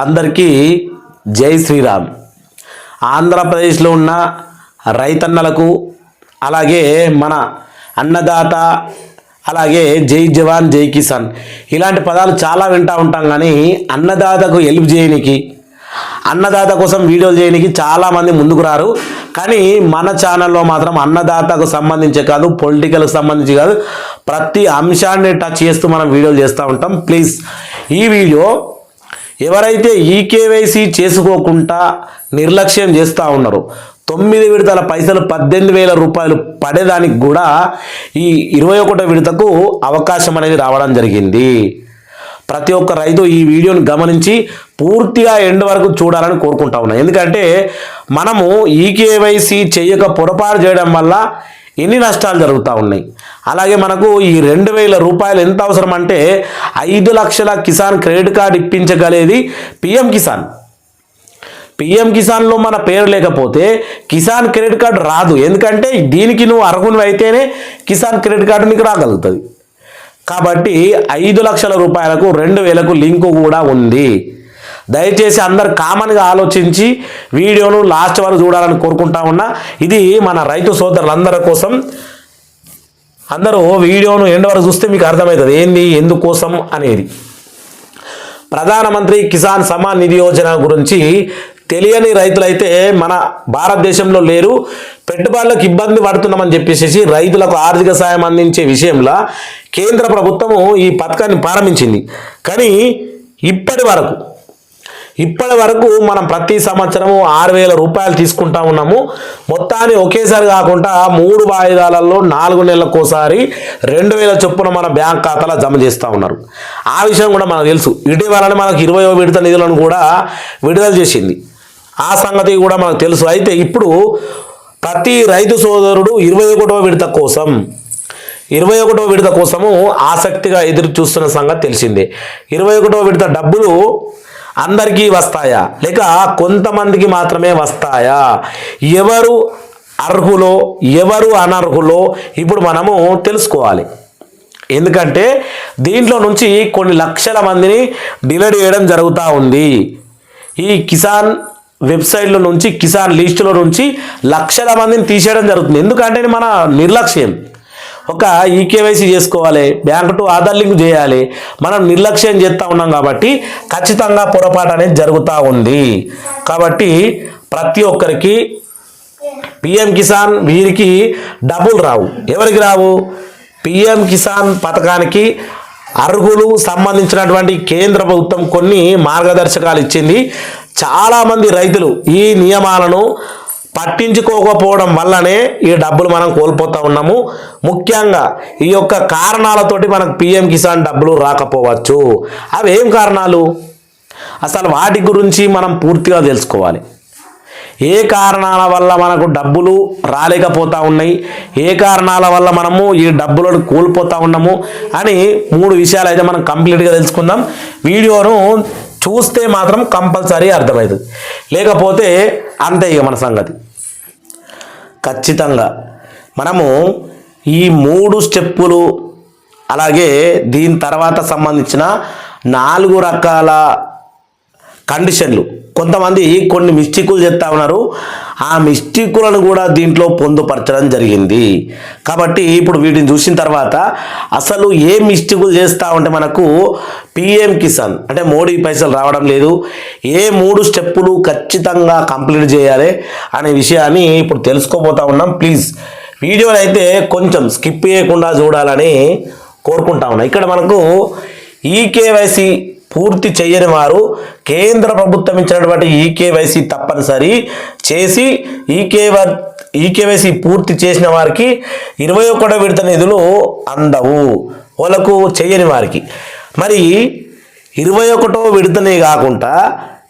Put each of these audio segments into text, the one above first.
అందరికీ జై శ్రీరామ్. ఆంధ్రప్రదేశ్లో ఉన్న రైతన్నలకు అలాగే మన అన్నదాత అలాగే జై జవాన్ జై కిసాన్ ఇలాంటి పదాలు చాలా వింటూ ఉంటాం. కానీ అన్నదాతకు హెల్ప్ చేయడానికి అన్నదాత కోసం వీడియోలు చేయడానికి చాలామంది ముందుకు రారు. కానీ మన ఛానల్లో మాత్రం అన్నదాతకు సంబంధించే కాదు, పొలిటికల్కి సంబంధించి కాదు, ప్రతి అంశాన్ని టచ్ చేస్తూ మనం వీడియోలు చేస్తూ ఉంటాం. ప్లీజ్ ఈ వీడియో ఎవరైతే ఈకేవైసీ చేసుకోకుండా నిర్లక్ష్యం చేస్తూ ఉన్నారో 9 విడతల పైసలు 18,000 రూపాయలు పడేదానికి కూడా ఈ 21వ విడతకు అవకాశం అనేది రావడం జరిగింది. ప్రతి ఒక్క రైతు ఈ వీడియోని గమనించి పూర్తిగా ఎండ్ వరకు చూడాలని కోరుకుంటా ఉన్నాను. ఎందుకంటే మనము ఈకేవైసీ చేయక పొరపాటు చేయడం వల్ల ఎన్ని నష్టాలు జరుగుతూ ఉన్నాయి. అలాగే మనకు ఈ 2,000 రూపాయలు ఎంత అవసరం అంటే 5 లక్షల కిసాన్ క్రెడిట్ కార్డు ఇప్పించగలేది పిఎం కిసాన్. పిఎం కిసాన్లో మన పేరు లేకపోతే కిసాన్ క్రెడిట్ కార్డు రాదు. ఎందుకంటే దీనికి నువ్వు అర్హునివి అయితేనే కిసాన్ క్రెడిట్ కార్డు నీకు రాగలుగుతుంది. కాబట్టి 5 లక్షల రూపాయలకు 2,000కు లింకు కూడా ఉంది. దయచేసి అందరు కామన్గా ఆలోచించి వీడియోను లాస్ట్ వరకు చూడాలని కోరుకుంటా ఉన్నా. ఇది మన రైతు సోదరులందరి కోసం. అందరూ వీడియోను ఎండ్ వరకు చూస్తే మీకు అర్థమవుతుంది ఏంది ఎందుకోసం అనేది. ప్రధానమంత్రి కిసాన్ సమ్మాన్ నిధి యోజన గురించి తెలియని రైతులైతే మన భారతదేశంలో లేరు. పెట్టుబడులకు ఇబ్బంది పడుతున్నామని చెప్పేసి రైతులకు ఆర్థిక సాయం అందించే విషయంలో కేంద్ర ప్రభుత్వము ఈ పథకాన్ని ప్రారంభించింది. కానీ ఇప్పటి వరకు మనం ప్రతి సంవత్సరము 6,000 రూపాయలు తీసుకుంటా ఉన్నాము. మొత్తాన్ని ఒకేసారి కాకుండా 3 వాయిదాలలో 4 నెలలకోసారి 2,000 చొప్పున మన బ్యాంక్ ఖాతాలో జమ చేస్తూ ఉన్నారు. ఆ విషయం కూడా మనకు తెలుసు. ఇటీవలనే మనకు 20వ విడత నిధులను కూడా విడుదల చేసింది. ఆ సంగతి కూడా మనకు తెలుసు. అయితే ఇప్పుడు ప్రతి రైతు సోదరుడు 21వ విడత కోసము ఆసక్తిగా ఎదురు చూస్తున్న సంగతి తెలిసిందే. 21వ విడత డబ్బులు అందరికీ వస్తాయా లేక కొంతమందికి మాత్రమే వస్తాయా, ఎవరు అర్హులో ఎవరు అనర్హులో ఇప్పుడు మనము తెలుసుకోవాలి. ఎందుకంటే దీంట్లో నుంచి కొన్ని లక్షల మందిని డిలీట్ చేయడం జరుగుతూ ఉంది. ఈ కిసాన్ వెబ్సైట్లో నుంచి కిసాన్ లిస్టులో నుంచి లక్షల మందిని తీసేయడం జరుగుతుంది. ఎందుకంటే మన నిర్లక్ష్యం. ఒక ఈకేవైసీ చేసుకోవాలి, బ్యాంక్ టు ఆధార్ లింక్ చేయాలి, మనం నిర్లక్ష్యం చేస్తూ ఉన్నాం కాబట్టి ఖచ్చితంగా పొరపాటు అనేది జరుగుతూ ఉంది. కాబట్టి ప్రతి ఒక్కరికి పిఎం కిసాన్ వీరికి డబ్బులు రావు. ఎవరికి రావు? పిఎం కిసాన్ పథకానికి అర్హులు సంబంధించినటువంటి కేంద్ర ప్రభుత్వం కొన్ని మార్గదర్శకాలు ఇచ్చింది. చాలామంది రైతులు ఈ నియమాలను పట్టించుకోకపోవడం వల్లనే ఈ డబ్బులు మనం కోల్పోతూ ఉన్నాము. ముఖ్యంగా ఈ యొక్క కారణాలతోటి మనకు పిఎం కిసాన్ డబ్బులు రాకపోవచ్చు. అవి ఏం కారణాలు? అసలు వాటి గురించి మనం పూర్తిగా తెలుసుకోవాలి. ఏ కారణాల వల్ల మనకు డబ్బులు రాలేకపోతూ ఉన్నాయి, ఏ కారణాల వల్ల మనము ఈ డబ్బులను కోల్పోతూ ఉన్నాము అని 3 విషయాలు అయితే మనం కంప్లీట్గా తెలుసుకుందాం. వీడియోను చూస్తే మాత్రం కంపల్సరీ అర్థమవుతుంది, లేకపోతే అంతే ఇక మన సంగతి. ఖచ్చితంగా మనము ఈ 3 స్టెప్పులు అలాగే దీని తర్వాత సంబంధించిన 4 రకాల కండిషన్లు కొంతమంది కొన్ని మిస్టేకులు చేస్తూ ఉన్నారు. ఆ మిస్టేకులను కూడా దీంట్లో పొందుపరచడం జరిగింది. కాబట్టి ఇప్పుడు వీటిని చూసిన తర్వాత అసలు ఏ మిస్టేకులు చేస్తూ ఉంటే మనకు పిఎం కిసాన్ అంటే మోడీ పైసలు రావడం లేదు, ఏ 3 స్టెప్పులు ఖచ్చితంగా కంప్లీట్ చేయాలి అనే విషయాన్ని ఇప్పుడు తెలుసుకోబోతా ఉన్నాం. ప్లీజ్ వీడియోని అయితే కొంచెం స్కిప్ చేయకుండా చూడాలని కోరుకుంటా ఉన్నాం. ఇక్కడ మనకు ఈకేవైసీ పూర్తి చేయని వారు కేంద్ర ప్రభుత్వం ఇచ్చినటువంటి ఈకేవైసీ తప్పనిసరి చేసి ఈకేవైసీ పూర్తి చేసిన వారికి 21వ విడత నిధులు అందవు. వాళ్ళకు చేయని వారికి మరి 21వ విడతనే కాకుండా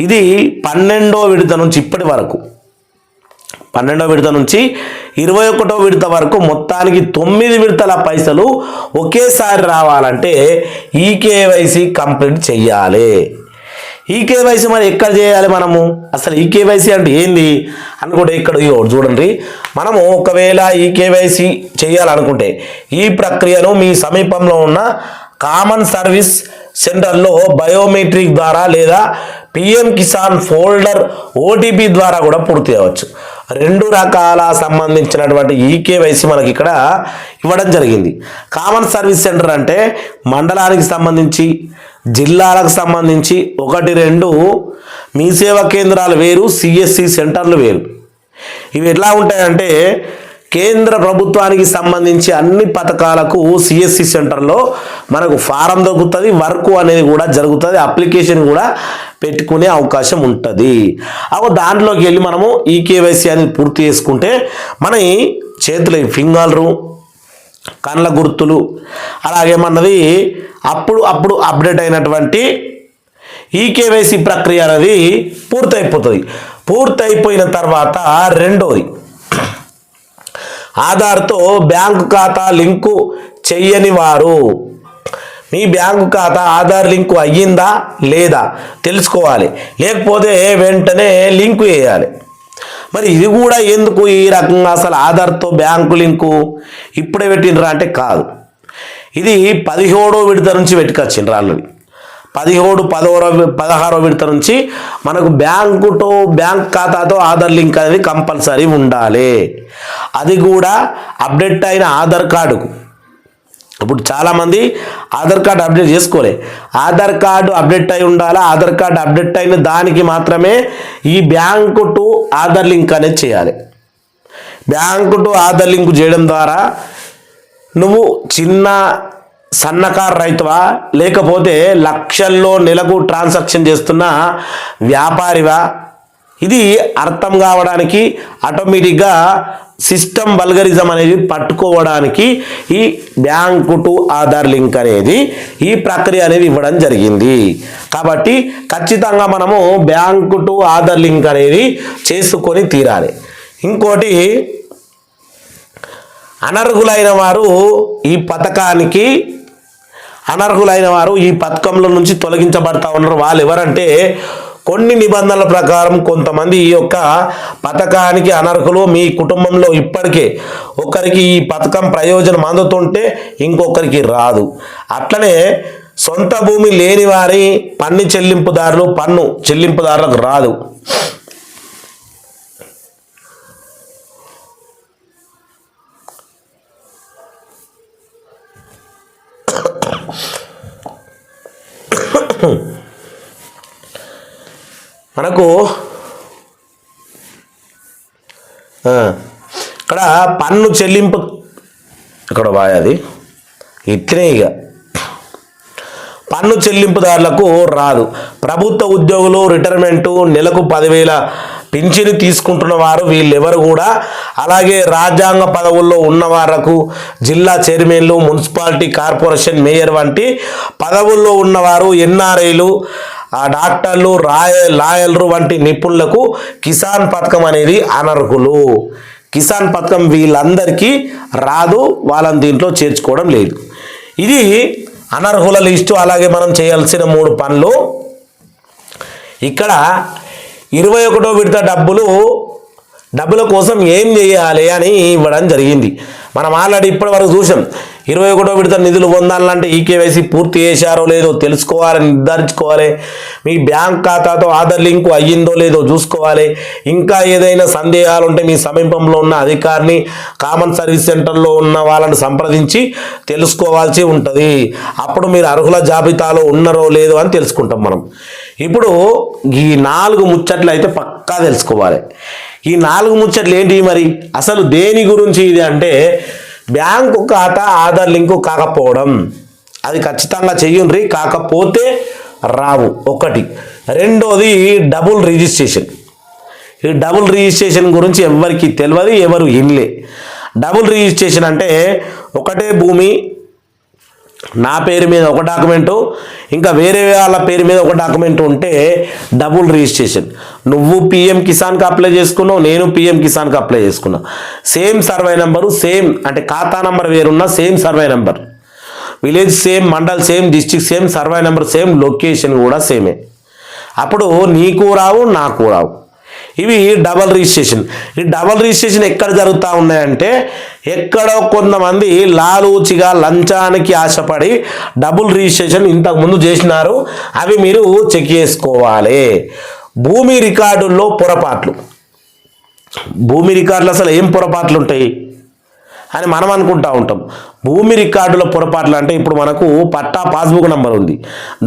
ఇది 12వ విడత నుంచి ఇప్పటి వరకు 12వ విడత నుంచి 21వ విడత వరకు మొత్తానికి 9 విడతల పైసలు ఒకేసారి రావాలంటే ఈకేవైసీ కంప్లీట్ చెయ్యాలి. ఈకేవైసీ మరి ఎక్కడ చేయాలి మనము? అసలు ఈకేవైసీ అంటే ఏంది అనుకుంటే ఇక్కడ చూడండి. మనము ఒకవేళ ఈకేవైసీ చేయాలనుకుంటే ఈ ప్రక్రియను మీ సమీపంలో ఉన్న కామన్ సర్వీస్ సెంటర్లో బయోమెట్రిక్ ద్వారా లేదా పిఎం కిసాన్ ఫోల్డర్ ఓటీపీ ద్వారా కూడా పూర్తి అవ్వచ్చు. 2 రకాల సంబంధించినటువంటి ఈకేవైసీ మనకి ఇక్కడ ఇవ్వడం జరిగింది. కామన్ సర్వీస్ సెంటర్ అంటే మండలానికి సంబంధించి, జిల్లాలకు సంబంధించి 1, 2 మీ సేవా కేంద్రాలు వేరు, సిఎస్సి సెంటర్లు వేరు. ఇవి ఎట్లా ఉంటాయంటే కేంద్ర ప్రభుత్వానికి సంబంధించి అన్ని పథకాలకు సిఎస్సి సెంటర్లో మనకు ఫారం దొరుకుతుంది, వర్క్ అనేది కూడా జరుగుతుంది, అప్లికేషన్ కూడా పెట్టుకునే అవకాశం ఉంటుంది. దాంట్లోకి వెళ్ళి మనము ఈ కేవైసీ అనేది పూర్తి చేసుకుంటే మన చేతుల ఫింగర్లు, కళ్ళ గుర్తులు, అలాగేమన్నది అప్పుడు అప్డేట్ అయినటువంటి ఈ కేవైసీ ప్రక్రియ అనేది పూర్తయిపోతుంది. పూర్తయిపోయిన తర్వాత రెండోది, ఆధార్తో బ్యాంకు ఖాతా లింకు చెయ్యని వారు, మీ బ్యాంకు ఖాతా ఆధార్ లింకు అయ్యిందా లేదా తెలుసుకోవాలి. లేకపోతే వెంటనే లింకు వేయాలి. మరి ఇది కూడా ఎందుకు ఈ రకంగా అసలు ఆధార్తో బ్యాంకు లింకు ఇప్పుడే పెట్టినరా అంటే కాదు. ఇది 17వ విడత నుంచి పెట్టుకొచ్చిండ్రు ఆల్రెడీ. 17, 16వ విడత నుంచి మనకు బ్యాంక్ ఖాతాతో ఆధార్ లింక్ అనేది కంపల్సరీ ఉండాలి. అది కూడా అప్డేట్ అయిన ఆధార్ కార్డుకు. ఇప్పుడు చాలామంది ఆధార్ కార్డు అప్డేట్ చేసుకోలే. ఆధార్ కార్డు అప్డేట్ అయి ఉండాలి. ఆధార్ కార్డు అప్డేట్ అయిన దానికి మాత్రమే ఈ బ్యాంకు టు ఆధార్ లింక్ అనేది చేయాలి. బ్యాంకు టు ఆధార్ లింక్ చేయడం ద్వారా నువ్వు చిన్న సన్నకారు రైతువా, లేకపోతే లక్షల్లో నెలకు ట్రాన్సాక్షన్ చేస్తున్న వ్యాపారివా, ఇది అర్థం కావడానికి ఆటోమేటిక్గా సిస్టమ్ వల్గరిజం అనేది పట్టుకోవడానికి ఈ బ్యాంకు టు ఆధార్ లింక్ అనేది ఈ ప్రక్రియ అనేది ఇవ్వడం జరిగింది. కాబట్టి ఖచ్చితంగా మనము బ్యాంకు టు ఆధార్ లింక్ అనేది చేసుకొని తీరాలి. ఇంకోటి, అనర్హులైన వారు ఈ పథకంలో నుంచి తొలగించబడతా ఉన్నారు. వాళ్ళు ఎవరంటే కొన్ని నిబంధనల ప్రకారం కొంతమంది ఈ యొక్క పథకానికి అనర్హులు. మీ కుటుంబంలో ఇప్పటికే ఒకరికి ఈ పథకం ప్రయోజనం అందుతుంటే ఇంకొకరికి రాదు. అట్లనే సొంత భూమి లేని వారి పన్ను చెల్లింపుదారులకు రాదు. మనకు ఇక్కడ పన్ను చెల్లింపు ఇక్కడ వాయాది ఇట్లే ఇక పన్ను చెల్లింపుదారులకు రాదు. ప్రభుత్వ ఉద్యోగులు, రిటైర్మెంటు, నెలకు 10,000 పింఛను తీసుకుంటున్న వారు వీళ్ళెవరు కూడా, అలాగే రాజ్యాంగ పదవుల్లో ఉన్న వాళ్లకు, జిల్లా చైర్మన్లు, మున్సిపాలిటీ కార్పొరేషన్ మేయర్ వంటి పదవుల్లో ఉన్నవారు, ఎన్ఆర్ఐలు, డాక్టర్లు, లాయర్లు వంటి నిపుణులకు కిసాన్ పథకం అనేది అనర్హులు. కిసాన్ పథకం వీళ్ళందరికీ రాదు, వాళ్ళని దీంట్లో చేర్చుకోవడం లేదు. ఇది అనర్హుల లిస్టు. అలాగే మనం చేయాల్సిన 3 పనులు. ఇక్కడ 21వ విడత డబ్బుల కోసం ఏం చేయాలి అని ఇవ్వడం జరిగింది. మనం ఆల్రెడీ ఇప్పటి వరకు చూసాం. 21వ విడత నిధులు పొందాలంటే ఈ కేవైసీ పూర్తి చేశారో లేదో తెలుసుకోవాలని నిర్ధారించుకోవాలి. మీ బ్యాంక్ ఖాతాతో ఆధార్ లింకు అయ్యిందో లేదో చూసుకోవాలి. ఇంకా ఏదైనా సందేహాలు ఉంటే మీ సమీపంలో ఉన్న అధికారిని, కామన్ సర్వీస్ సెంటర్లో ఉన్న వాళ్ళని సంప్రదించి తెలుసుకోవాల్సి ఉంటుంది. అప్పుడు మీరు అర్హుల జాబితాలో ఉన్నారో లేదో అని తెలుసుకుంటాం మనం. ఇప్పుడు ఈ 4 ముచ్చట్లు అయితే పక్కా తెలుసుకోవాలి. ఈ 4 ముచ్చట్లు ఏంటి మరి? అసలు దేని గురించి ఇది అంటే, బ్యాంకు ఖాతా ఆధార్ లింకు కాకపోవడం, అది ఖచ్చితంగా చెయ్యండి. కాకపోతే రావు ఒకటి. రెండోది డబుల్ రిజిస్ట్రేషన్. ఈ డబుల్ రిజిస్ట్రేషన్ గురించి ఎవరికి తెలియదు, ఎవరు ఇన్లే. డబుల్ రిజిస్ట్రేషన్ అంటే ఒకటే భూమి నా పేరు మీద ఒక డాక్యుమెంటు, ఇంకా వేరే వాళ్ళ పేరు మీద ఒక డాక్యుమెంట్ ఉంటే డబుల్ రిజిస్ట్రేషన్. నువ్వు పిఎం కిసాన్కి అప్లై చేసుకున్నావు, నేను పిఎం కిసాన్కి అప్లై చేసుకున్నా. సేమ్ సర్వే నెంబరు, సేమ్ అంటే ఖాతా నెంబర్ వేరున్న same survey number, village same, mandal same, district same, survey number same, location కూడా సేమే. అప్పుడు నీకు రావు, నాకు రావు. ఇవి డబల్ రిజిస్ట్రేషన్. ఈ డబల్ రిజిస్ట్రేషన్ ఎక్కడ జరుగుతూ ఉన్నాయంటే ఎక్కడో కొంతమంది లాలూచిగా లంచానికి ఆశపడి డబుల్ రిజిస్ట్రేషన్ ఇంతకుముందు చేసినారు. అవి మీరు చెక్ చేసుకోవాలి. భూమి రికార్డుల్లో పొరపాట్లు. భూమి రికార్డులు అసలు ఏం పొరపాట్లు ఉంటాయి అని మనం అనుకుంటూ ఉంటాం. భూమి రికార్డుల పొరపాట్లు అంటే ఇప్పుడు మనకు పట్టా పాస్బుక్ నెంబర్ ఉంది,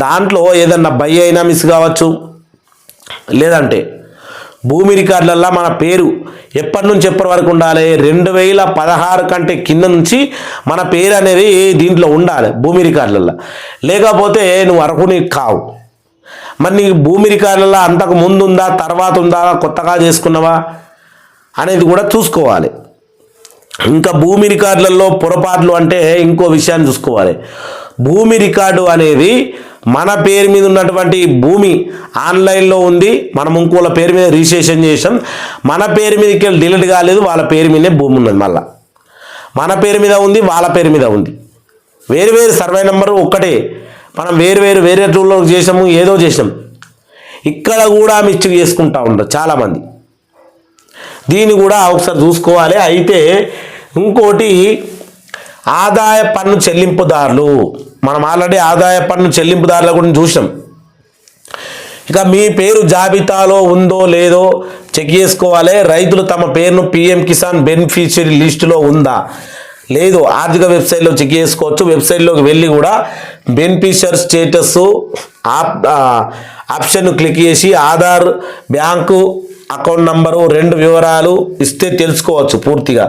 దాంట్లో ఏదన్నా బై అయినా మిస్ కావచ్చు, లేదంటే భూమి రికార్డులల్లో మన పేరు ఎప్పటి నుంచి ఎప్పటి వరకు ఉండాలి, 2016 కంటే కింద నుంచి మన పేరు అనేది దీంట్లో ఉండాలి భూమి రికార్డులలో, లేకపోతే నువ్వు అర్హుని కావు. మరి నీకు భూమి రికార్డులలో అంతకు ముందు ఉందా, తర్వాత ఉందా, కొత్తగా చేసుకున్నావా అనేది కూడా చూసుకోవాలి. ఇంకా భూమి రికార్డులలో పొరపాట్లు అంటే ఇంకో విషయాన్ని చూసుకోవాలి. భూమి రికార్డు అనేది మన పేరు మీద ఉన్నటువంటి భూమి ఆన్లైన్లో ఉంది, మనం ఇంకోళ్ళ పేరు మీద రిజిస్ట్రేషన్ చేసాం, మన పేరు మీదకి వెళ్ళి డిలీట్ కాలేదు, వాళ్ళ పేరు మీదే భూమి ఉన్నది, మళ్ళీ మన పేరు మీద ఉంది, వాళ్ళ పేరు మీద ఉంది, వేరు వేరు సర్వే నెంబరు ఒక్కటే, మనం వేరే టూల్లో చేసాము, ఏదో చేసాం. ఇక్కడ కూడా మిస్టేక్ చేసుకుంటూ ఉంటారు చాలామంది. దీన్ని కూడా ఒకసారి చూసుకోవాలి. అయితే ఇంకోటి ఆదాయ పన్ను చెల్లింపుదారులు. మనం ఆల్రెడీ ఆదాయ పన్ను చెల్లింపుదారుల గురించి చూసాం. ఇక మీ పేరు జాబితాలో ఉందో లేదో చెక్ చేసుకోవాలి. రైతులు తమ పేరును పిఎం కిసాన్ బెనిఫిషియరీ లిస్టులో ఉందా లేదు ఆర్థిక వెబ్సైట్లో చెక్ చేసుకోవచ్చు. వెబ్సైట్లోకి వెళ్ళి కూడా బెనిఫిషియరీ స్టేటస్ ఆప్షన్ క్లిక్ చేసి ఆధార్, బ్యాంకు అకౌంట్ నంబరు, 2 వివరాలు ఇస్తే తెలుసుకోవచ్చు పూర్తిగా.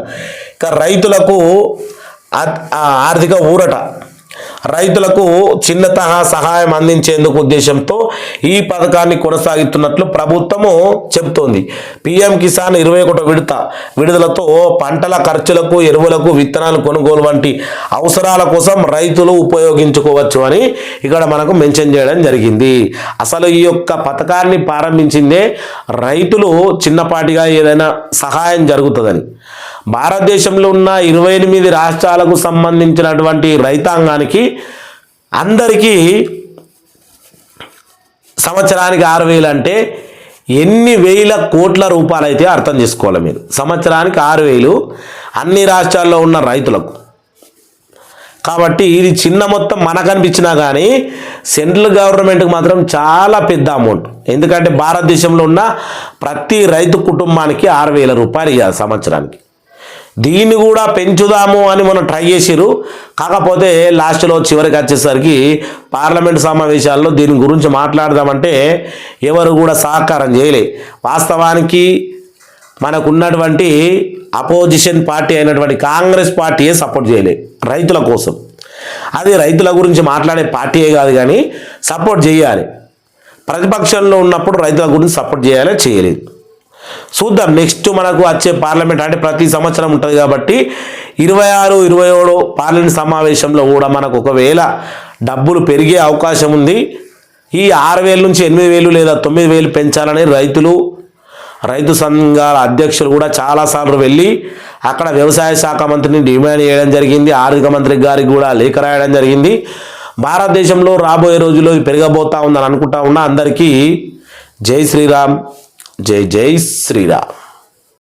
ఇక రైతులకు ఆర్థిక ఊరట. రైతులకు చిన్న తరహా సహాయం అందించేందుకు ఉద్దేశంతో ఈ పథకాన్ని కొనసాగిస్తున్నట్లు ప్రభుత్వము చెబుతోంది. పిఎం కిసాన్ 21 విడుదలతో పంటల ఖర్చులకు, ఎరువులకు, విత్తనాలు కొనుగోలు వంటి అవసరాల కోసం రైతులు ఉపయోగించుకోవచ్చు అని ఇక్కడ మనకు మెన్షన్ చేయడం జరిగింది. అసలు ఈ యొక్క పథకాన్ని ప్రారంభించిందే రైతులు చిన్నపాటిగా ఏదైనా సహాయం జరుగుతుందని. భారతదేశంలో ఉన్న 28 రాష్ట్రాలకు సంబంధించినటువంటి రైతాంగానికి అందరికీ సంవత్సరానికి 6,000 అంటే ఎన్ని వేల కోట్ల రూపాయలు అయితే అర్థం చేసుకోవాలి మీరు. సంవత్సరానికి 6,000 అన్ని రాష్ట్రాల్లో ఉన్న రైతులకు. కాబట్టి ఇది చిన్న మొత్తం మనకు అనిపించినా కానీ సెంట్రల్ గవర్నమెంట్కి మాత్రం చాలా పెద్ద అమౌంట్. ఎందుకంటే భారతదేశంలో ఉన్న ప్రతి రైతు కుటుంబానికి 6,000 రూపాయలు ఇవ్వాలి సంవత్సరానికి. దీన్ని కూడా పెంచుదాము అని మనం ట్రై చేసిరు. కాకపోతే లాస్ట్లో చివరికి వచ్చేసరికి పార్లమెంట్ సమావేశాల్లో దీని గురించి మాట్లాడదామంటే ఎవరు కూడా సహకారం చేయలే. వాస్తవానికి మనకున్నటువంటి అపోజిషన్ పార్టీ అయినటువంటి కాంగ్రెస్ పార్టీయే సపోర్ట్ చేయలే రైతుల కోసం. అది రైతుల గురించి మాట్లాడే పార్టీయే కాదు కానీ సపోర్ట్ చేయాలి. ప్రతిపక్షంలో ఉన్నప్పుడు రైతుల గురించి సపోర్ట్ చేయాలి, చేయలేదు. చూద్దాం నెక్స్ట్ మనకు వచ్చే పార్లమెంట్ అంటే ప్రతి సంవత్సరం ఉంటుంది కాబట్టి 26, 27 పార్లమెంట్ సమావేశంలో కూడా మనకు ఒకవేళ డబ్బులు పెరిగే అవకాశం ఉంది. ఈ 6,000 నుంచి 8,000 లేదా 9,000 పెంచాలని రైతు సంఘాల అధ్యక్షులు కూడా చాలాసార్లు వెళ్ళి అక్కడ వ్యవసాయ శాఖ మంత్రిని డిమాండ్ చేయడం జరిగింది. ఆర్థిక మంత్రి గారికి కూడా లేఖ రాయడం జరిగింది. భారతదేశంలో రాబోయే రోజుల్లో పెరగబోతా ఉందని అనుకుంటా ఉన్నా. అందరికీ జై శ్రీరామ్, జై జై శ్రీరామ్.